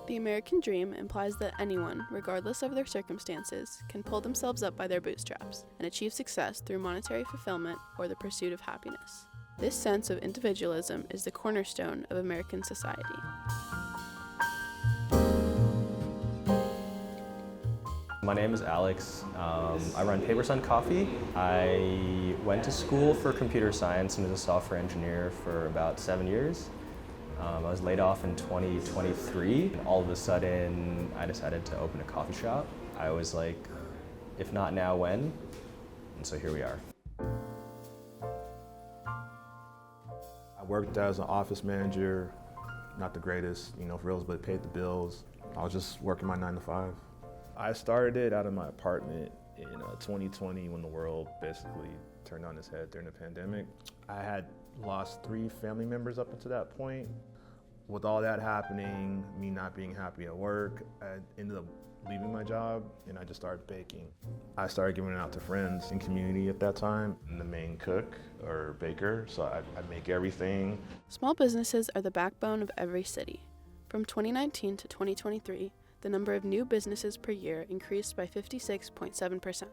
The American dream implies that anyone, regardless of their circumstances, can pull themselves up by their bootstraps and achieve success through monetary fulfillment or the pursuit of happiness. This sense of individualism is the cornerstone of American society. My name is Alex. I run Paper Sun Coffee. I went to school for computer science and was a software engineer for about 7 years. I was laid off in 2023. And all of a sudden, I decided to open a coffee shop. I was like, if not now, when? And so here we are. I worked as an office manager, not the greatest, for reals, but it paid the bills. I was just working my 9 to 5. I started it out of my apartment in 2020 when the world basically turned on its head during the pandemic. I had lost 3 family members up until that point. With all that happening, me not being happy at work, I ended up leaving my job and I just started baking. I started giving it out to friends in community at that time. I'm the main cook or baker, so I make everything. Small businesses are the backbone of every city. From 2019 to 2023, the number of new businesses per year increased by 56.7%.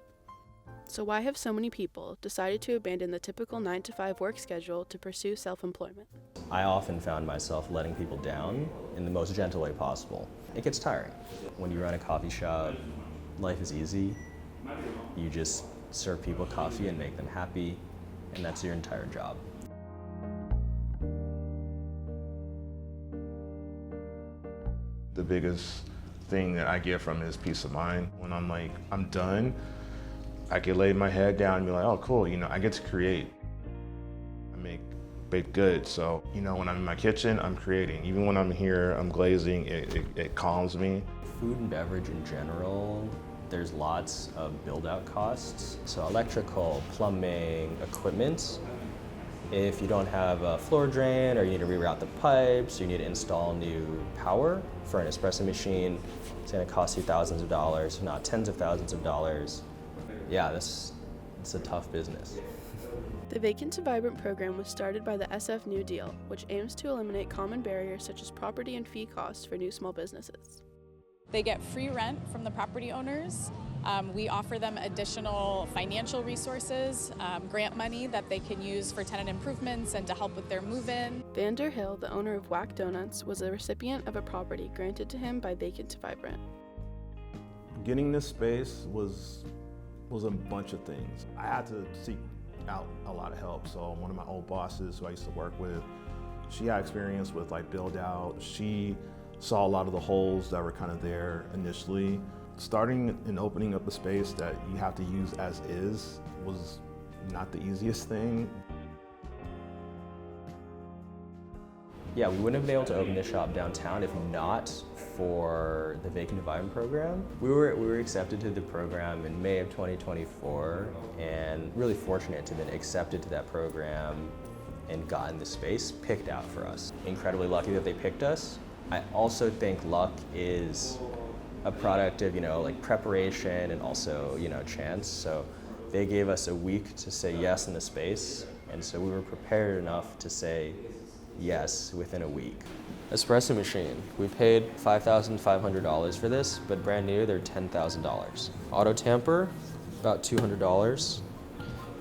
So why have so many people decided to abandon the typical 9 to 5 work schedule to pursue self-employment? I often found myself letting people down in the most gentle way possible. It gets tiring. When you run a coffee shop, life is easy. You just serve people coffee and make them happy, and that's your entire job. The biggest thing that I get from it is peace of mind. When I'm like, I'm done, I can lay my head down and be like, oh cool, I get to create. I make baked goods, so when I'm in my kitchen, I'm creating. Even when I'm here, I'm glazing, it calms me. Food and beverage in general, there's lots of build-out costs. So electrical, plumbing, equipment. If you don't have a floor drain or you need to reroute the pipes, you need to install new power for an espresso machine, it's gonna cost you thousands of dollars, if not tens of thousands of dollars. Yeah, it's a tough business. The Vacant to Vibrant program was started by the SF New Deal, which aims to eliminate common barriers such as property and fee costs for new small businesses. They get free rent from the property owners. We offer them additional financial resources, grant money that they can use for tenant improvements and to help with their move-in. Vander Hill, the owner of Whack Donuts, was a recipient of a property granted to him by Vacant to Vibrant. Getting this space was a bunch of things. I had to seek out a lot of help. So one of my old bosses who I used to work with, she had experience with build out. She saw a lot of the holes that were kind of there initially. Starting and opening up a space that you have to use as is was not the easiest thing. Yeah, we wouldn't have been able to open this shop downtown if not for the Vacant to Vibrant program. We were accepted to the program in May of 2024 and really fortunate to have been accepted to that program and gotten the space picked out for us. Incredibly lucky that they picked us. I also think luck is a product of, preparation and also, chance. So they gave us a week to say yes in the space, and so we were prepared enough to say yes within a week. Espresso machine. We paid $5,500 for this, but brand new, they're $10,000. Auto tamper, about $200.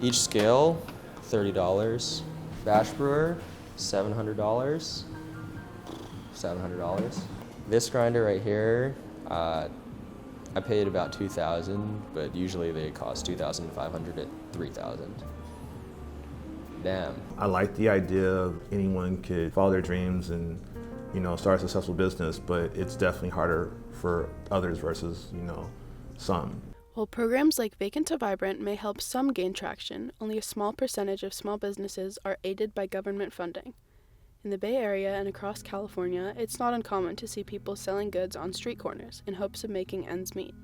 Each scale, $30. Batch brewer, $700. $700. This grinder right here, I paid about $2,000, but usually they cost $2,500 to $3,000. Damn. I like the idea of anyone could follow their dreams and, start a successful business, but it's definitely harder for others versus, some. While programs like Vacant to Vibrant may help some gain traction, only a small percentage of small businesses are aided by government funding. In the Bay Area and across California, it's not uncommon to see people selling goods on street corners in hopes of making ends meet.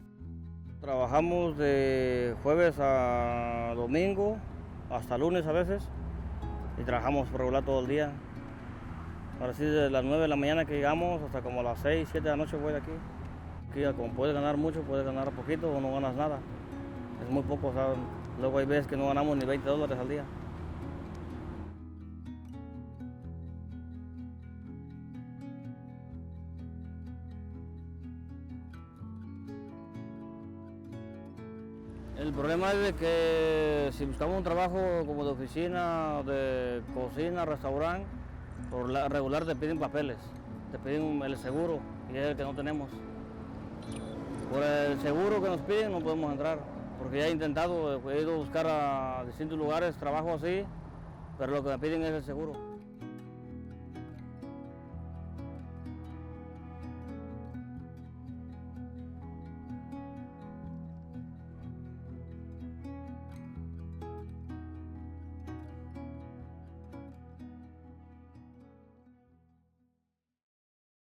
Trabajamos de jueves a domingo, hasta lunes a veces, y trabajamos por regular todo el día. Ahora sí, desde las 9 de la mañana que llegamos hasta como las 6, 7 de la noche voy de aquí. Aquí, como puedes ganar mucho, puedes ganar poquito o no ganas nada. Es muy poco, ¿sabes? Luego hay veces que no ganamos ni $20 al día. El problema es de que si buscamos un trabajo como de oficina, de cocina, restaurante, por la regular te piden papeles, te piden el seguro y es el que no tenemos. Por el seguro que nos piden no podemos entrar, porque ya he intentado, he ido a buscar a distintos lugares trabajo así, pero lo que me piden es el seguro.